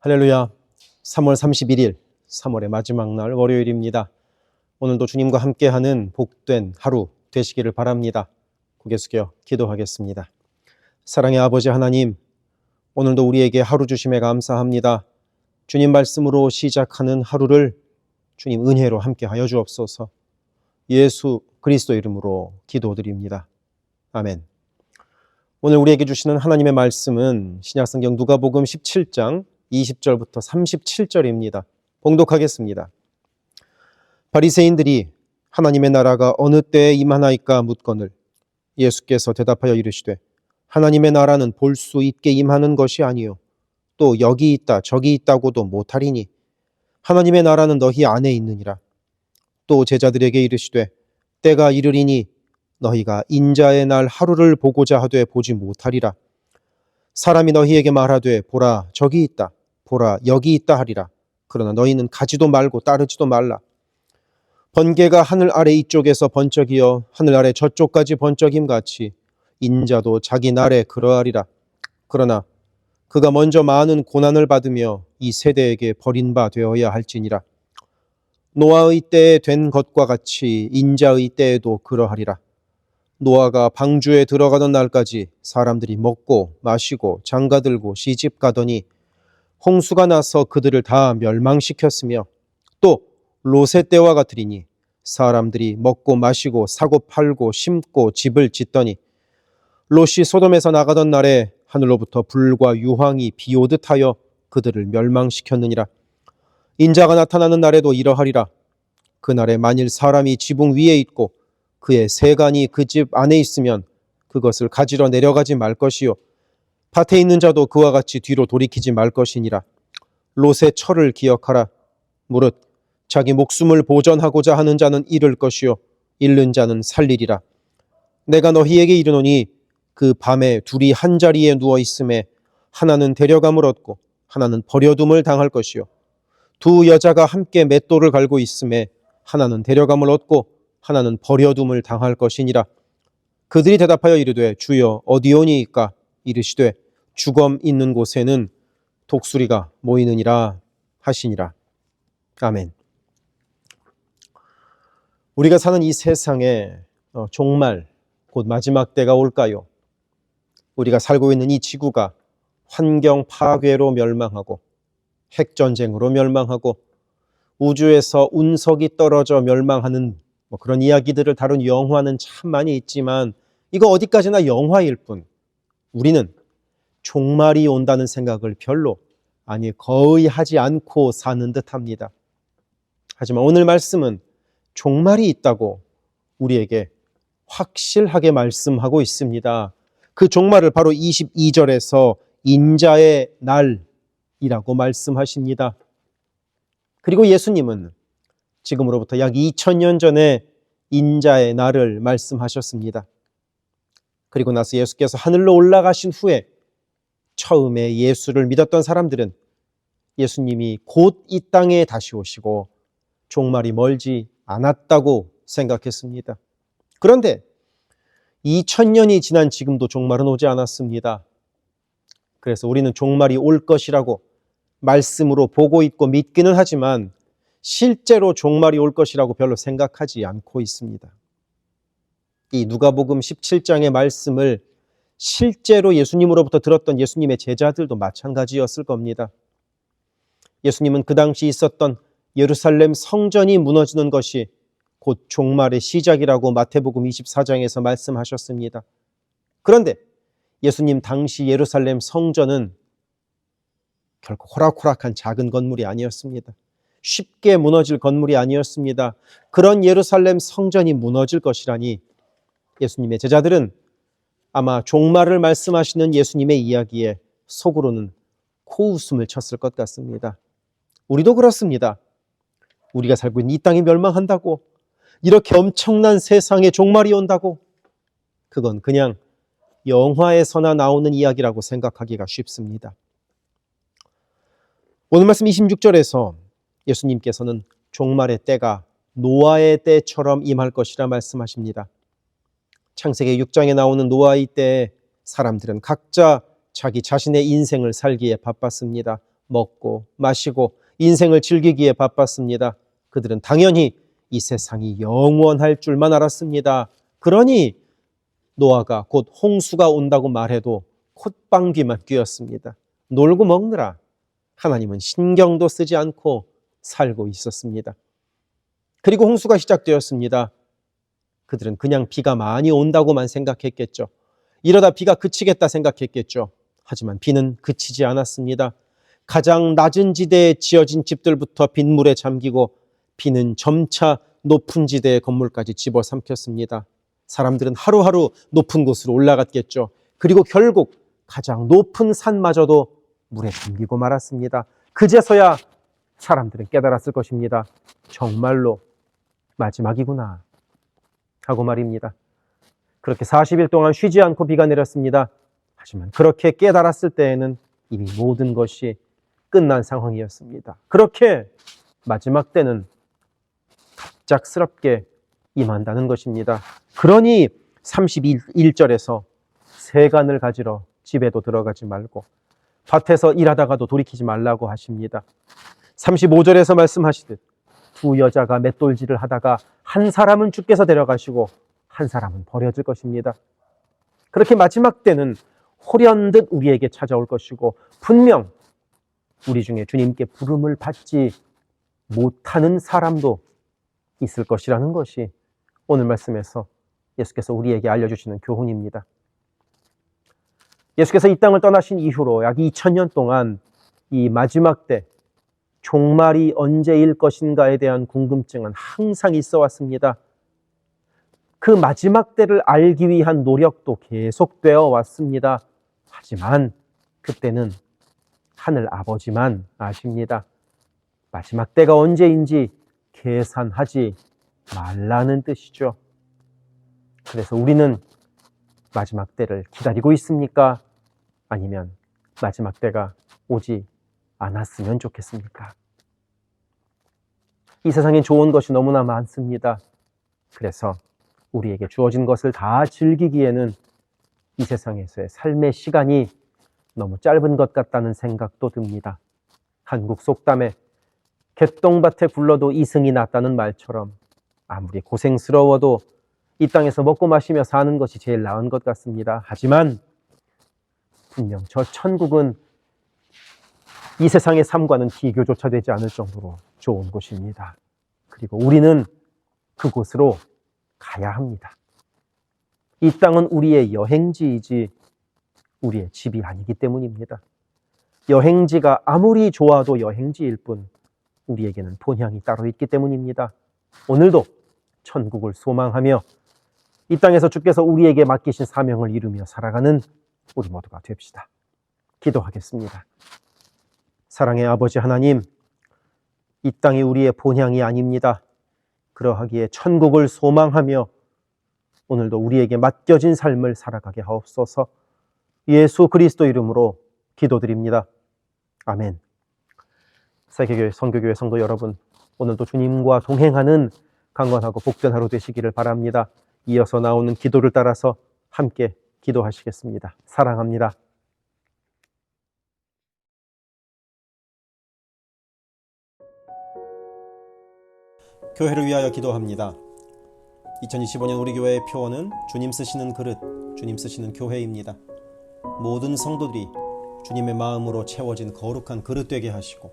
할렐루야. 3월 31일, 3월의 마지막 날 월요일입니다. 오늘도 주님과 함께하는 복된 하루 되시기를 바랍니다. 고개 숙여 기도하겠습니다. 사랑의 아버지 하나님, 오늘도 우리에게 하루 주심에 감사합니다. 주님 말씀으로 시작하는 하루를 주님 은혜로 함께하여 주옵소서. 예수 그리스도 이름으로 기도드립니다. 아멘. 오늘 우리에게 주시는 하나님의 말씀은 신약성경 누가복음 17장 20절부터 37절입니다. 봉독하겠습니다. 바리새인들이 하나님의 나라가 어느 때에 임하나이까 묻거늘 예수께서 대답하여 이르시되 하나님의 나라는 볼 수 있게 임하는 것이 아니요 또 여기 있다 저기 있다고도 못하리니 하나님의 나라는 너희 안에 있느니라. 또 제자들에게 이르시되 때가 이르리니 너희가 인자의 날 하루를 보고자 하되 보지 못하리라. 사람이 너희에게 말하되 보라 저기 있다 보라 여기 있다 하리라. 그러나 너희는 가지도 말고 따르지도 말라. 번개가 하늘 아래 이쪽에서 번쩍이어 하늘 아래 저쪽까지 번쩍임 같이 인자도 자기 날에 그러하리라. 그러나 그가 먼저 많은 고난을 받으며 이 세대에게 버린 바 되어야 할지니라. 노아의 때에 된 것과 같이 인자의 때에도 그러하리라. 노아가 방주에 들어가던 날까지 사람들이 먹고 마시고 장가들고 시집가더니 홍수가 나서 그들을 다 멸망시켰으며 또 롯의 때와 같으리니 사람들이 먹고 마시고 사고 팔고 심고 집을 짓더니 롯이 소돔에서 나가던 날에 하늘로부터 불과 유황이 비오듯 하여 그들을 멸망시켰느니라. 인자가 나타나는 날에도 이러하리라. 그날에 만일 사람이 지붕 위에 있고 그의 세간이 그 집 안에 있으면 그것을 가지러 내려가지 말 것이요 밭에 있는 자도 그와 같이 뒤로 돌이키지 말 것이니라. 롯의 철을 기억하라. 무릇 자기 목숨을 보전하고자 하는 자는 잃을 것이요 잃는 자는 살리리라. 내가 너희에게 이르노니 그 밤에 둘이 한 자리에 누워 있음에 하나는 데려감을 얻고 하나는 버려둠을 당할 것이요 두 여자가 함께 맷돌을 갈고 있음에 하나는 데려감을 얻고 하나는 버려둠을 당할 것이니라. 그들이 대답하여 이르되 주여 어디오니이까? 이르시되 주검 있는 곳에는 독수리가 모이느니라 하시니라. 아멘. 우리가 사는 이 세상에 종말 곧 마지막 때가 올까요? 우리가 살고 있는 이 지구가 환경 파괴로 멸망하고 핵전쟁으로 멸망하고 우주에서 운석이 떨어져 멸망하는 그런 이야기들을 다룬 영화는 참 많이 있지만 이거 어디까지나 영화일 뿐 우리는 종말이 온다는 생각을 별로 거의 하지 않고 사는 듯합니다. 하지만 오늘 말씀은 종말이 있다고 우리에게 확실하게 말씀하고 있습니다. 그 종말을 바로 22절에서 인자의 날이라고 말씀하십니다. 그리고 예수님은 지금으로부터 약 2000년 전에 인자의 날을 말씀하셨습니다. 그리고 나서 예수께서 하늘로 올라가신 후에 처음에 예수를 믿었던 사람들은 예수님이 곧 이 땅에 다시 오시고 종말이 멀지 않았다고 생각했습니다. 그런데 2000년이 지난 지금도 종말은 오지 않았습니다. 그래서 우리는 종말이 올 것이라고 말씀으로 보고 있고 믿기는 하지만 실제로 종말이 올 것이라고 별로 생각하지 않고 있습니다. 이 누가복음 17장의 말씀을 실제로 예수님으로부터 들었던 예수님의 제자들도 마찬가지였을 겁니다. 예수님은 그 당시 있었던 예루살렘 성전이 무너지는 것이 곧 종말의 시작이라고 마태복음 24장에서 말씀하셨습니다. 그런데 예수님 당시 예루살렘 성전은 결코 호락호락한 작은 건물이 아니었습니다. 쉽게 무너질 건물이 아니었습니다. 그런 예루살렘 성전이 무너질 것이라니 예수님의 제자들은 아마 종말을 말씀하시는 예수님의 이야기에 속으로는 코웃음을 쳤을 것 같습니다. 우리도 그렇습니다. 우리가 살고 있는 이 땅이 멸망한다고, 이렇게 엄청난 세상에 종말이 온다고, 그건 그냥 영화에서나 나오는 이야기라고 생각하기가 쉽습니다. 오늘 말씀 26절에서 예수님께서는 종말의 때가 노아의 때처럼 임할 것이라 말씀하십니다. 창세기 6장에 나오는 노아의 때에 사람들은 각자 자기 자신의 인생을 살기에 바빴습니다. 먹고 마시고 인생을 즐기기에 바빴습니다. 그들은 당연히 이 세상이 영원할 줄만 알았습니다. 그러니 노아가 곧 홍수가 온다고 말해도 콧방귀만 뀌었습니다. 놀고 먹느라 하나님은 신경도 쓰지 않고 살고 있었습니다. 그리고 홍수가 시작되었습니다. 그들은 그냥 비가 많이 온다고만 생각했겠죠. 이러다 비가 그치겠다 생각했겠죠. 하지만 비는 그치지 않았습니다. 가장 낮은 지대에 지어진 집들부터 빗물에 잠기고 비는 점차 높은 지대의 건물까지 집어삼켰습니다. 사람들은 하루하루 높은 곳으로 올라갔겠죠. 그리고 결국 가장 높은 산마저도 물에 잠기고 말았습니다. 그제서야 사람들은 깨달았을 것입니다. 정말로 마지막이구나 하고 말입니다. 그렇게 40일 동안 쉬지 않고 비가 내렸습니다. 하지만 그렇게 깨달았을 때에는 이미 모든 것이 끝난 상황이었습니다. 그렇게 마지막 때는 갑작스럽게 임한다는 것입니다. 그러니 31절에서 세간을 가지러 집에도 들어가지 말고 밭에서 일하다가도 돌이키지 말라고 하십니다. 35절에서 말씀하시듯 두 여자가 맷돌질을 하다가 한 사람은 주께서 데려가시고 한 사람은 버려질 것입니다. 그렇게 마지막 때는 호련듯 우리에게 찾아올 것이고 분명 우리 중에 주님께 부름을 받지 못하는 사람도 있을 것이라는 것이 오늘 말씀에서 예수께서 우리에게 알려주시는 교훈입니다. 예수께서 이 땅을 떠나신 이후로 약 2000년 동안 이 마지막 때 종말이 언제일 것인가에 대한 궁금증은 항상 있어 왔습니다. 그 마지막 때를 알기 위한 노력도 계속되어 왔습니다. 하지만 그때는 하늘 아버지만 아십니다. 마지막 때가 언제인지 계산하지 말라는 뜻이죠. 그래서 우리는 마지막 때를 기다리고 있습니까? 아니면 마지막 때가 오지 않았으면 좋겠습니까? 이 세상엔 좋은 것이 너무나 많습니다. 그래서 우리에게 주어진 것을 다 즐기기에는 이 세상에서의 삶의 시간이 너무 짧은 것 같다는 생각도 듭니다. 한국 속담에 개똥밭에 굴러도 이승이 낫다는 말처럼 아무리 고생스러워도 이 땅에서 먹고 마시며 사는 것이 제일 나은 것 같습니다. 하지만 분명 저 천국은 이 세상의 삶과는 비교조차 되지 않을 정도로 좋은 곳입니다. 그리고 우리는 그곳으로 가야 합니다. 이 땅은 우리의 여행지이지 우리의 집이 아니기 때문입니다. 여행지가 아무리 좋아도 여행지일 뿐 우리에게는 본향이 따로 있기 때문입니다. 오늘도 천국을 소망하며 이 땅에서 주께서 우리에게 맡기신 사명을 이루며 살아가는 우리 모두가 됩시다. 기도하겠습니다. 사랑의 아버지 하나님, 이 땅이 우리의 본향이 아닙니다. 그러하기에 천국을 소망하며 오늘도 우리에게 맡겨진 삶을 살아가게 하옵소서. 예수 그리스도 이름으로 기도드립니다. 아멘. 세계교회 선교교회 성도 여러분, 오늘도 주님과 동행하는 강건하고 복된 하루 되시기를 바랍니다. 이어서 나오는 기도를 따라서 함께 기도하시겠습니다. 사랑합니다. 교회를 위하여 기도합니다. 2025년 우리 교회의 표어는 주님 쓰시는 그릇, 주님 쓰시는 교회입니다. 모든 성도들이 주님의 마음으로 채워진 거룩한 그릇 되게 하시고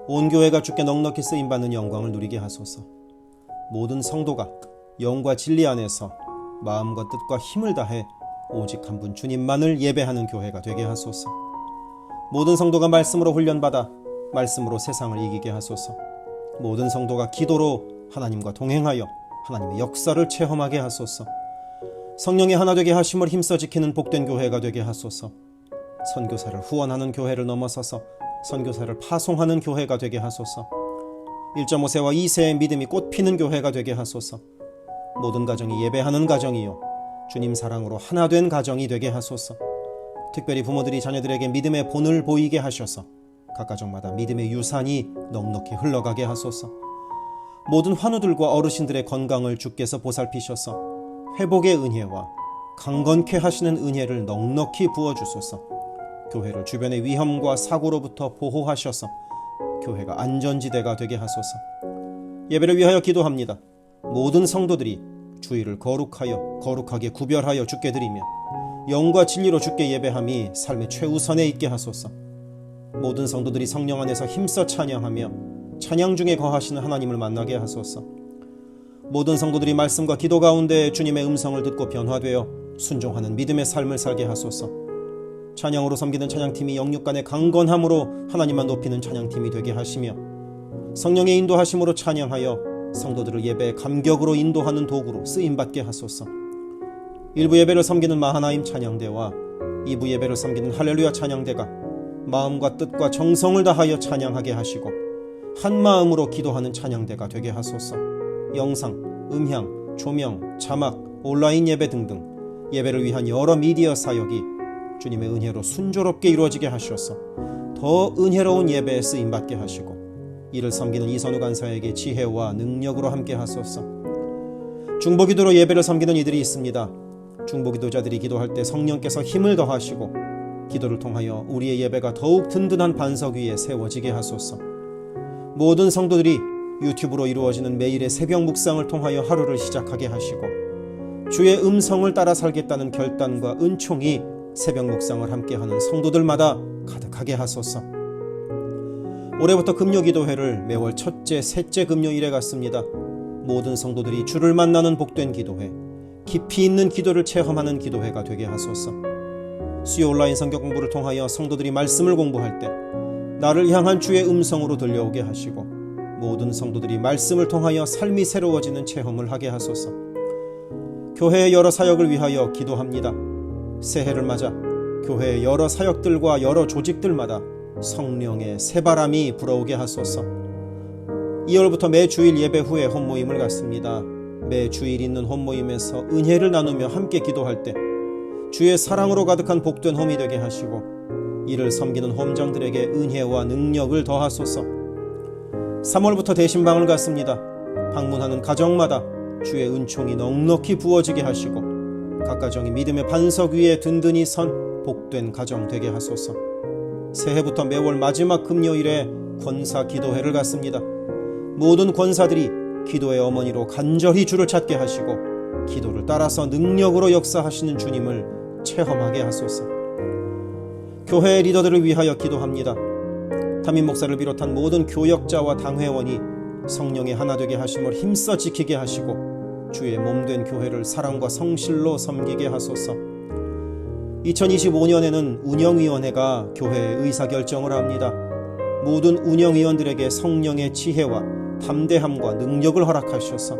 온 교회가 주께 넉넉히 쓰임받는 영광을 누리게 하소서. 모든 성도가 영과 진리 안에서 마음과 뜻과 힘을 다해 오직 한 분 주님만을 예배하는 교회가 되게 하소서. 모든 성도가 말씀으로 훈련받아 말씀으로 세상을 이기게 하소서. 모든 성도가 기도로 하나님과 동행하여 하나님의 역사를 체험하게 하소서. 성령의 하나 되게 하심을 힘써 지키는 복된 교회가 되게 하소서. 선교사를 후원하는 교회를 넘어서서 선교사를 파송하는 교회가 되게 하소서. 1.5세와 2세의 믿음이 꽃피는 교회가 되게 하소서. 모든 가정이 예배하는 가정이요 주님 사랑으로 하나 된 가정이 되게 하소서. 특별히 부모들이 자녀들에게 믿음의 본을 보이게 하셔서 각 가정마다 믿음의 유산이 넉넉히 흘러가게 하소서. 모든 환우들과 어르신들의 건강을 주께서 보살피셔서 회복의 은혜와 강건케 하시는 은혜를 넉넉히 부어주소서. 교회를 주변의 위험과 사고로부터 보호하셔서 교회가 안전지대가 되게 하소서. 예배를 위하여 기도합니다. 모든 성도들이 주의를 거룩하게 구별하여 주께 드리며 영과 진리로 주께 예배함이 삶의 최우선에 있게 하소서. 모든 성도들이 성령 안에서 힘써 찬양하며 찬양 중에 거하시는 하나님을 만나게 하소서. 모든 성도들이 말씀과 기도 가운데 주님의 음성을 듣고 변화되어 순종하는 믿음의 삶을 살게 하소서. 찬양으로 섬기는 찬양팀이 영육간의 강건함으로 하나님만 높이는 찬양팀이 되게 하시며 성령의 인도하심으로 찬양하여 성도들을 예배의 감격으로 인도하는 도구로 쓰임받게 하소서. 1부 예배를 섬기는 마하나임 찬양대와 2부 예배를 섬기는 할렐루야 찬양대가 마음과 뜻과 정성을 다하여 찬양하게 하시고 한 마음으로 기도하는 찬양대가 되게 하소서. 영상, 음향, 조명, 자막, 온라인 예배 등등 예배를 위한 여러 미디어 사역이 주님의 은혜로 순조롭게 이루어지게 하셔서 더 은혜로운 예배에 쓰임받게 하시고 이를 섬기는 이선우 간사에게 지혜와 능력으로 함께 하소서. 중보기도로 예배를 섬기는 이들이 있습니다. 중보기도자들이 기도할 때 성령께서 힘을 더하시고 기도를 통하여 우리의 예배가 더욱 든든한 반석 위에 세워지게 하소서. 모든 성도들이 유튜브로 이루어지는 매일의 새벽 묵상을 통하여 하루를 시작하게 하시고 주의 음성을 따라 살겠다는 결단과 은총이 새벽 묵상을 함께하는 성도들마다 가득하게 하소서. 올해부터 금요기도회를 매월 첫째, 셋째 금요일에 갖습니다. 모든 성도들이 주를 만나는 복된 기도회, 깊이 있는 기도를 체험하는 기도회가 되게 하소서. 수요 온라인 성경 공부를 통하여 성도들이 말씀을 공부할 때 나를 향한 주의 음성으로 들려오게 하시고 모든 성도들이 말씀을 통하여 삶이 새로워지는 체험을 하게 하소서. 교회의 여러 사역을 위하여 기도합니다. 새해를 맞아 교회의 여러 사역들과 여러 조직들마다 성령의 새바람이 불어오게 하소서. 2월부터 매 주일 예배 후에 홈모임을 갖습니다. 매 주일 있는 홈모임에서 은혜를 나누며 함께 기도할 때 주의 사랑으로 가득한 복된 홈이 되게 하시고 이를 섬기는 홈장들에게 은혜와 능력을 더하소서. 3월부터 대신방을 갖습니다. 방문하는 가정마다 주의 은총이 넉넉히 부어지게 하시고 각 가정이 믿음의 반석 위에 든든히 선 복된 가정 되게 하소서. 새해부터 매월 마지막 금요일에 권사 기도회를 갖습니다. 모든 권사들이 기도의 어머니로 간절히 주를 찾게 하시고 기도를 따라서 능력으로 역사하시는 주님을 체험하게 하소서. 교회의 리더들을 위하여 기도합니다. 담임 목사를 비롯한 모든 교역자와 당회원이 성령의 하나 되게 하심을 힘써 지키게 하시고 주의 몸된 교회를 사랑과 성실로 섬기게 하소서. 2025년에는 운영위원회가 교회의 의사결정을 합니다. 모든 운영위원들에게 성령의 지혜와 담대함과 능력을 허락하셔서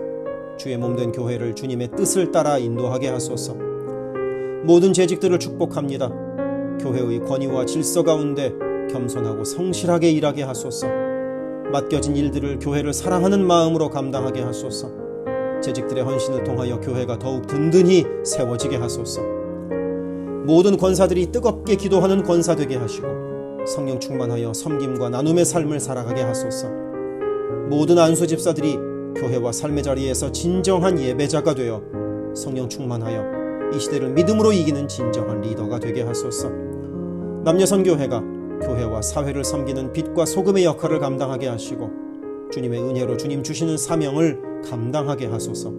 주의 몸된 교회를 주님의 뜻을 따라 인도하게 하소서. 모든 재직들을 축복합니다. 교회의 권위와 질서 가운데 겸손하고 성실하게 일하게 하소서. 맡겨진 일들을 교회를 사랑하는 마음으로 감당하게 하소서. 재직들의 헌신을 통하여 교회가 더욱 든든히 세워지게 하소서. 모든 권사들이 뜨겁게 기도하는 권사 되게 하시고 성령 충만하여 섬김과 나눔의 삶을 살아가게 하소서. 모든 안수 집사들이 교회와 삶의 자리에서 진정한 예배자가 되어 성령 충만하여 이 시대를 믿음으로 이기는 진정한 리더가 되게 하소서. 남녀선교회가 교회와 사회를 섬기는 빛과 소금의 역할을 감당하게 하시고 주님의 은혜로 주님 주시는 사명을 감당하게 하소서.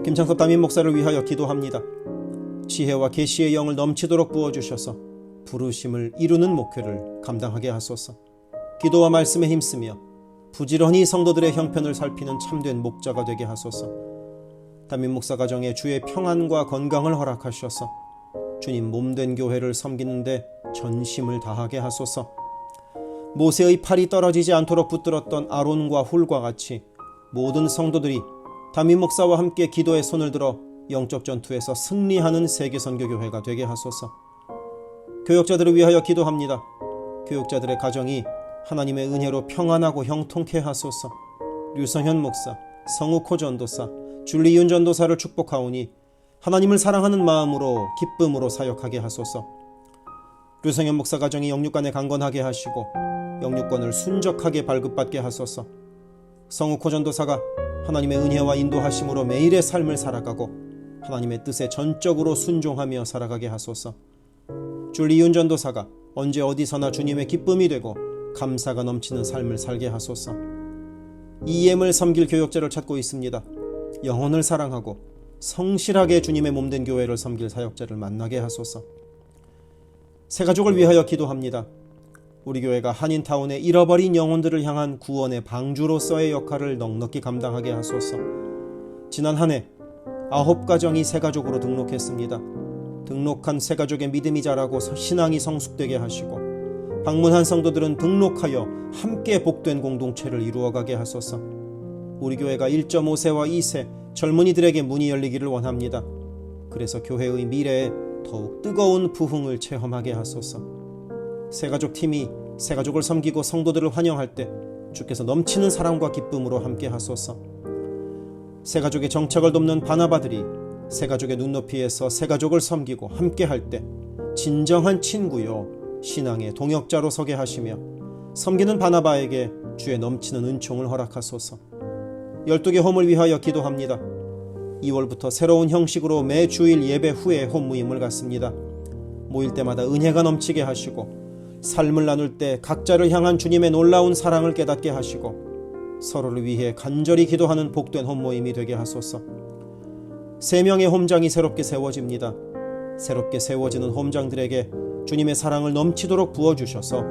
김창섭 담임 목사를 위하여 기도합니다. 지혜와 계시의 영을 넘치도록 부어주셔서 부르심을 이루는 목회를 감당하게 하소서. 기도와 말씀에 힘쓰며 부지런히 성도들의 형편을 살피는 참된 목자가 되게 하소서. 담임 목사 가정에 주의 평안과 건강을 허락하셔서 주님 몸된 교회를 섬기는데 전심을 다하게 하소서. 모세의 팔이 떨어지지 않도록 붙들었던 아론과 훌과 같이 모든 성도들이 담임 목사와 함께 기도의 손을 들어 영적 전투에서 승리하는 세계선교교회가 되게 하소서. 교역자들을 위하여 기도합니다. 교역자들의 가정이 하나님의 은혜로 평안하고 형통케 하소서. 류성현 목사, 성욱호 전도사, 줄리윤 전도사를 축복하오니 하나님을 사랑하는 마음으로 기쁨으로 사역하게 하소서. 류성현 목사 가정이 영육간에 강건하게 하시고 영육권을 순적하게 발급받게 하소서. 성욱호 전도사가 하나님의 은혜와 인도하심으로 매일의 삶을 살아가고 하나님의 뜻에 전적으로 순종하며 살아가게 하소서. 줄리윤 전도사가 언제 어디서나 주님의 기쁨이 되고 감사가 넘치는 삶을 살게 하소서. EM을 섬길 교역자를 찾고 있습니다. 영혼을 사랑하고 성실하게 주님의 몸된 교회를 섬길 사역자를 만나게 하소서. 새가족을 위하여 기도합니다. 우리 교회가 한인타운의 잃어버린 영혼들을 향한 구원의 방주로서의 역할을 넉넉히 감당하게 하소서. 지난 한 해 9가정이 새가족으로 등록했습니다. 등록한 새가족의 믿음이 자라고 신앙이 성숙되게 하시고 방문한 성도들은 등록하여 함께 복된 공동체를 이루어가게 하소서. 우리 교회가 1.5세와 2세 젊은이들에게 문이 열리기를 원합니다. 그래서 교회의 미래에 더욱 뜨거운 부흥을 체험하게 하소서. 새가족 팀이 새가족을 섬기고 성도들을 환영할 때 주께서 넘치는 사랑과 기쁨으로 함께 하소서. 새가족의 정착을 돕는 바나바들이 새가족의 눈높이에서 새가족을 섬기고 함께 할 때 진정한 친구요 신앙의 동역자로 서게 하시며 섬기는 바나바에게 주의 넘치는 은총을 허락하소서. 12개 홈을 위하여 기도합니다. 2월부터 새로운 형식으로 매 주일 예배 후에 홈 모임을 갖습니다. 모일 때마다 은혜가 넘치게 하시고 삶을 나눌 때 각자를 향한 주님의 놀라운 사랑을 깨닫게 하시고 서로를 위해 간절히 기도하는 복된 홈 모임이 되게 하소서. 3명의 홈장이 새롭게 세워집니다. 새롭게 세워지는 홈장들에게 주님의 사랑을 넘치도록 부어주셔서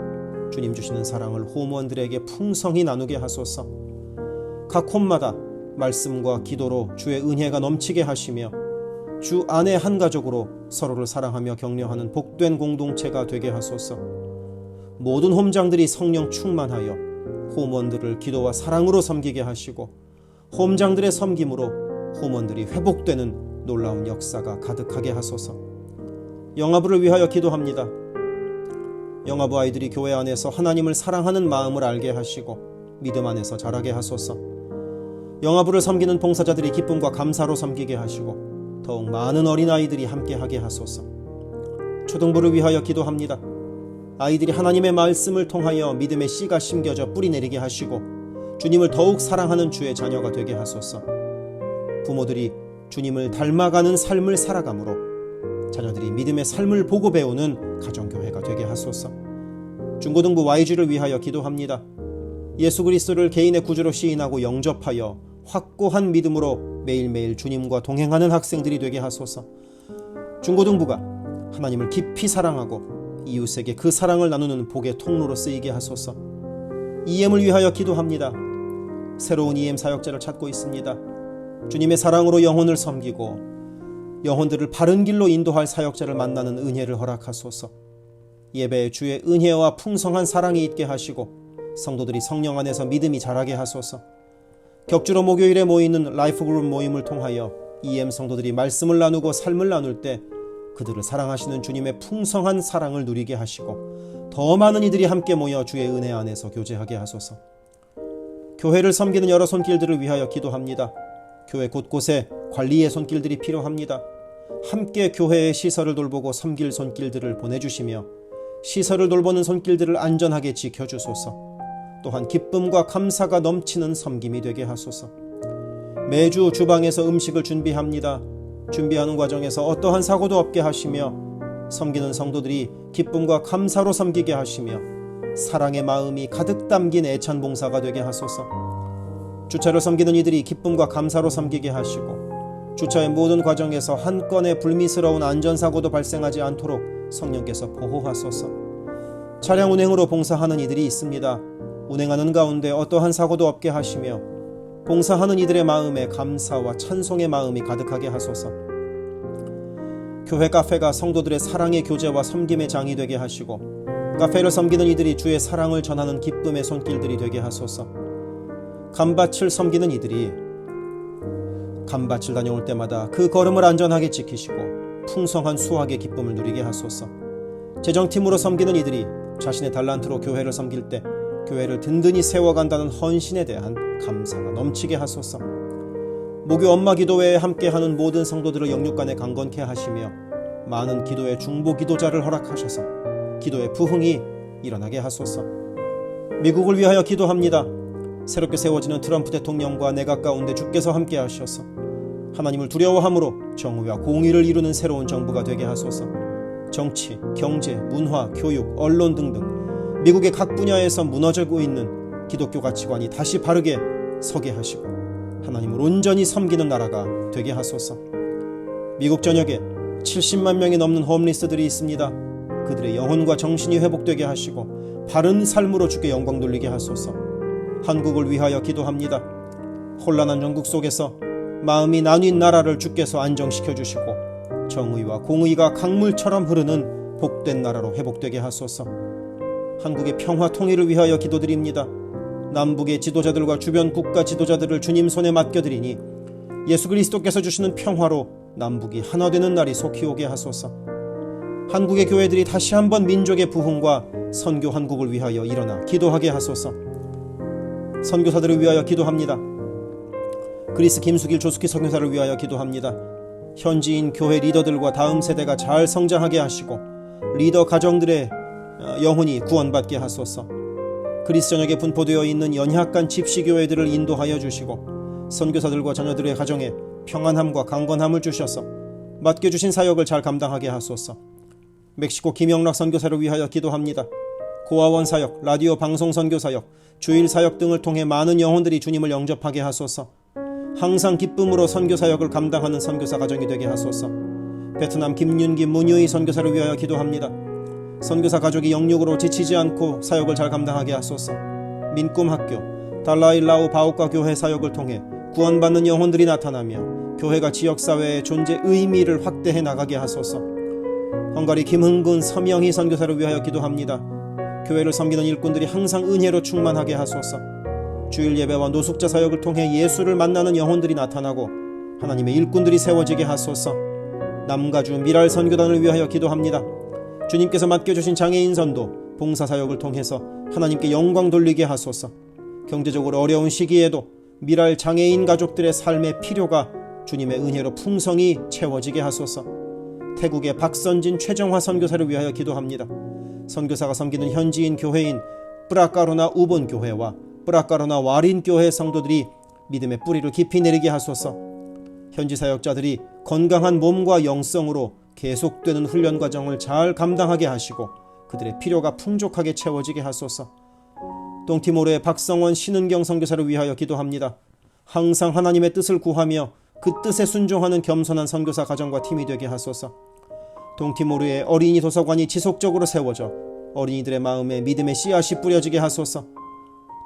주님 주시는 사랑을 홈원들에게 풍성히 나누게 하소서. 각 홈마다 말씀과 기도로 주의 은혜가 넘치게 하시며 주 안에 한 가족으로 서로를 사랑하며 격려하는 복된 공동체가 되게 하소서. 모든 홈장들이 성령 충만하여 홈원들을 기도와 사랑으로 섬기게 하시고 홈장들의 섬김으로 홈원들이 회복되는 놀라운 역사가 가득하게 하소서. 영아부를 위하여 기도합니다. 영아부 아이들이 교회 안에서 하나님을 사랑하는 마음을 알게 하시고 믿음 안에서 자라게 하소서. 영아부를 섬기는 봉사자들이 기쁨과 감사로 섬기게 하시고 더욱 많은 어린아이들이 함께하게 하소서. 초등부를 위하여 기도합니다. 아이들이 하나님의 말씀을 통하여 믿음의 씨가 심겨져 뿌리 내리게 하시고 주님을 더욱 사랑하는 주의 자녀가 되게 하소서. 부모들이 주님을 닮아가는 삶을 살아가므로 자녀들이 믿음의 삶을 보고 배우는 가정교회가 되게 하소서. 중고등부 YG를 위하여 기도합니다. 예수 그리스도를 개인의 구주로 시인하고 영접하여 확고한 믿음으로 매일매일 주님과 동행하는 학생들이 되게 하소서. 중고등부가 하나님을 깊이 사랑하고 이웃에게 그 사랑을 나누는 복의 통로로 쓰이게 하소서. EM을 위하여 기도합니다. 새로운 EM 사역자를 찾고 있습니다. 주님의 사랑으로 영혼을 섬기고 영혼들을 바른 길로 인도할 사역자를 만나는 은혜를 허락하소서. 예배에 주의 은혜와 풍성한 사랑이 있게 하시고 성도들이 성령 안에서 믿음이 자라게 하소서. 격주로 목요일에 모이는 라이프그룹 모임을 통하여 EM 성도들이 말씀을 나누고 삶을 나눌 때 그들을 사랑하시는 주님의 풍성한 사랑을 누리게 하시고 더 많은 이들이 함께 모여 주의 은혜 안에서 교제하게 하소서. 교회를 섬기는 여러 손길들을 위하여 기도합니다. 교회 곳곳에 관리의 손길들이 필요합니다. 함께 교회의 시설을 돌보고 섬길 손길들을 보내주시며 시설을 돌보는 손길들을 안전하게 지켜주소서. 또한 기쁨과 감사가 넘치는 섬김이 되게 하소서. 매주 주방에서 음식을 준비합니다. 준비하는 과정에서 어떠한 사고도 없게 하시며 섬기는 성도들이 기쁨과 감사로 섬기게 하시며 사랑의 마음이 가득 담긴 애찬 봉사가 되게 하소서. 주차를 섬기는 이들이 기쁨과 감사로 섬기게 하시고 주차의 모든 과정에서 한 건의 불미스러운 안전사고도 발생하지 않도록 성령께서 보호하소서. 차량 운행으로 봉사하는 이들이 있습니다. 운행하는 가운데 어떠한 사고도 없게 하시며 봉사하는 이들의 마음에 감사와 찬송의 마음이 가득하게 하소서. 교회 카페가 성도들의 사랑의 교제와 섬김의 장이 되게 하시고 카페를 섬기는 이들이 주의 사랑을 전하는 기쁨의 손길들이 되게 하소서. 감밭을 섬기는 이들이 감밭을 다녀올 때마다 그 걸음을 안전하게 지키시고 풍성한 수확의 기쁨을 누리게 하소서. 재정팀으로 섬기는 이들이 자신의 달란트로 교회를 섬길 때 교회를 든든히 세워간다는 헌신에 대한 감사가 넘치게 하소서. 목요 엄마 기도회에 함께하는 모든 성도들을 영육간에 강건케 하시며 많은 기도의 중보 기도자를 허락하셔서 기도의 부흥이 일어나게 하소서. 미국을 위하여 기도합니다. 새롭게 세워지는 트럼프 대통령과 내각 가운데 주께서 함께 하셔서 하나님을 두려워함으로 정의와 공의를 이루는 새로운 정부가 되게 하소서. 정치, 경제, 문화, 교육, 언론 등등 미국의 각 분야에서 무너지고 있는 기독교 가치관이 다시 바르게 서게 하시고 하나님을 온전히 섬기는 나라가 되게 하소서. 미국 전역에 70만 명이 넘는 홈리스들이 있습니다. 그들의 영혼과 정신이 회복되게 하시고 바른 삶으로 주께 영광 돌리게 하소서. 한국을 위하여 기도합니다. 혼란한 전국 속에서 마음이 나뉜 나라를 주께서 안정시켜 주시고 정의와 공의가 강물처럼 흐르는 복된 나라로 회복되게 하소서. 한국의 평화 통일을 위하여 기도드립니다. 남북의 지도자들과 주변 국가 지도자들을 주님 손에 맡겨드리니 예수 그리스도께서 주시는 평화로 남북이 하나 되는 날이 속히 오게 하소서. 한국의 교회들이 다시 한번 민족의 부흥과 선교 한국을 위하여 일어나 기도하게 하소서. 선교사들을 위하여 기도합니다. 그리스 김수길 조숙희 선교사를 위하여 기도합니다. 현지인 교회 리더들과 다음 세대가 잘 성장하게 하시고 리더 가정들의 영혼이 구원받게 하소서. 그리스 전역에 분포되어 있는 연약한 집시교회들을 인도하여 주시고 선교사들과 자녀들의 가정에 평안함과 강건함을 주셔서 맡겨주신 사역을 잘 감당하게 하소서. 멕시코 김영락 선교사를 위하여 기도합니다. 고아원 사역, 라디오 방송 선교 사역, 주일 사역 등을 통해 많은 영혼들이 주님을 영접하게 하소서. 항상 기쁨으로 선교 사역을 감당하는 선교사 가정이 되게 하소서. 베트남 김윤기 문유희 선교사를 위하여 기도합니다. 선교사 가족이 영육으로 지치지 않고 사역을 잘 감당하게 하소서. 민꿈학교, 달라이 라오 바오카 교회 사역을 통해 구원받는 영혼들이 나타나며 교회가 지역사회의 존재 의미를 확대해 나가게 하소서. 헝가리 김흥근 서명희 선교사를 위하여 기도합니다. 교회를 섬기는 일꾼들이 항상 은혜로 충만하게 하소서. 주일 예배와 노숙자 사역을 통해 예수를 만나는 영혼들이 나타나고 하나님의 일꾼들이 세워지게 하소서. 남가주 미랄 선교단을 위하여 기도합니다. 주님께서 맡겨주신 장애인 선도, 봉사사역을 통해서 하나님께 영광 돌리게 하소서. 경제적으로 어려운 시기에도 미랄 장애인 가족들의 삶의 필요가 주님의 은혜로 풍성히 채워지게 하소서. 태국의 박선진 최정화 선교사를 위하여 기도합니다. 선교사가 섬기는 현지인 교회인 뿌라까루나 우본 교회와 뿌라까루나 와린 교회 성도들이 믿음의 뿌리를 깊이 내리게 하소서. 현지 사역자들이 건강한 몸과 영성으로 계속되는 훈련 과정을 잘 감당하게 하시고 그들의 필요가 풍족하게 채워지게 하소서. 동티모르의 박성원 신은경 선교사를 위하여 기도합니다. 항상 하나님의 뜻을 구하며 그 뜻에 순종하는 겸손한 선교사 가정과 팀이 되게 하소서. 동티모르의 어린이 도서관이 지속적으로 세워져 어린이들의 마음에 믿음의 씨앗이 뿌려지게 하소서.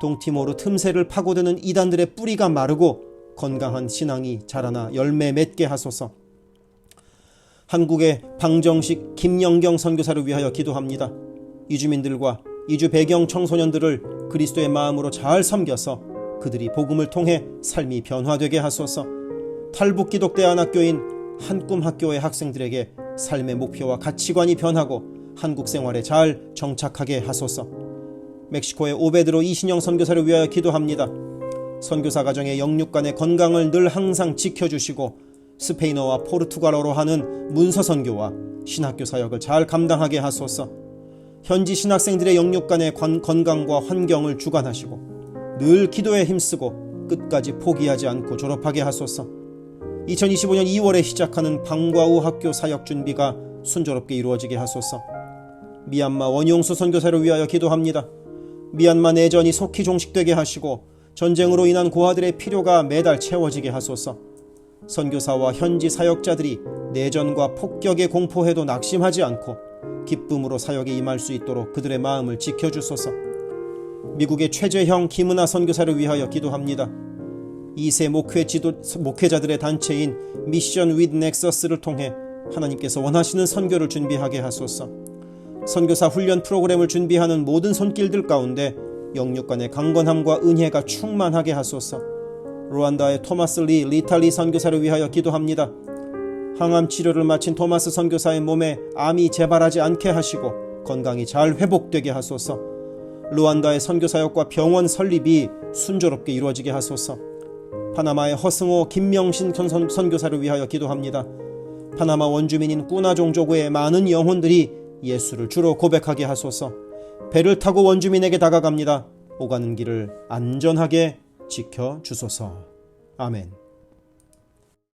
동티모르 틈새를 파고드는 이단들의 뿌리가 마르고 건강한 신앙이 자라나 열매 맺게 하소서. 한국의 방정식 김영경 선교사를 위하여 기도합니다. 이주민들과 이주 배경 청소년들을 그리스도의 마음으로 잘 섬겨서 그들이 복음을 통해 삶이 변화되게 하소서. 탈북기독대안학교인 한꿈학교의 학생들에게 삶의 목표와 가치관이 변하고 한국 생활에 잘 정착하게 하소서. 멕시코의 오베드로 이신영 선교사를 위하여 기도합니다. 선교사 가정의 영육간의 건강을 늘 항상 지켜주시고 스페인어와 포르투갈어로 하는 문서 선교와 신학교 사역을 잘 감당하게 하소서. 현지 신학생들의 영육간의 건강과 환경을 주관하시고 늘 기도에 힘쓰고 끝까지 포기하지 않고 졸업하게 하소서. 2025년 2월에 시작하는 방과후 학교 사역 준비가 순조롭게 이루어지게 하소서. 미얀마 원용수 선교사를 위하여 기도합니다. 미얀마 내전이 속히 종식되게 하시고 전쟁으로 인한 고아들의 필요가 매달 채워지게 하소서. 선교사와 현지 사역자들이 내전과 폭격의 공포에도 낙심하지 않고 기쁨으로 사역에 임할 수 있도록 그들의 마음을 지켜주소서. 미국의 최재형 김은하 선교사를 위하여 기도합니다. 2세 목회자들의 단체인 미션 윗 넥서스를 통해 하나님께서 원하시는 선교를 준비하게 하소서. 선교사 훈련 프로그램을 준비하는 모든 손길들 가운데 영육간의 강건함과 은혜가 충만하게 하소서. 루안다의 토마스 리탈리 선교사를 위하여 기도합니다. 항암 치료를 마친 토마스 선교사의 몸에 암이 재발하지 않게 하시고 건강이 잘 회복되게 하소서. 루안다의 선교사역과 병원 설립이 순조롭게 이루어지게 하소서. 파나마의 허승호 김명신 선교사를 위하여 기도합니다. 파나마 원주민인 꾸나 종족의 많은 영혼들이 예수를 주로 고백하게 하소서. 배를 타고 원주민에게 다가갑니다. 오가는 길을 안전하게 지켜주소서. 아멘.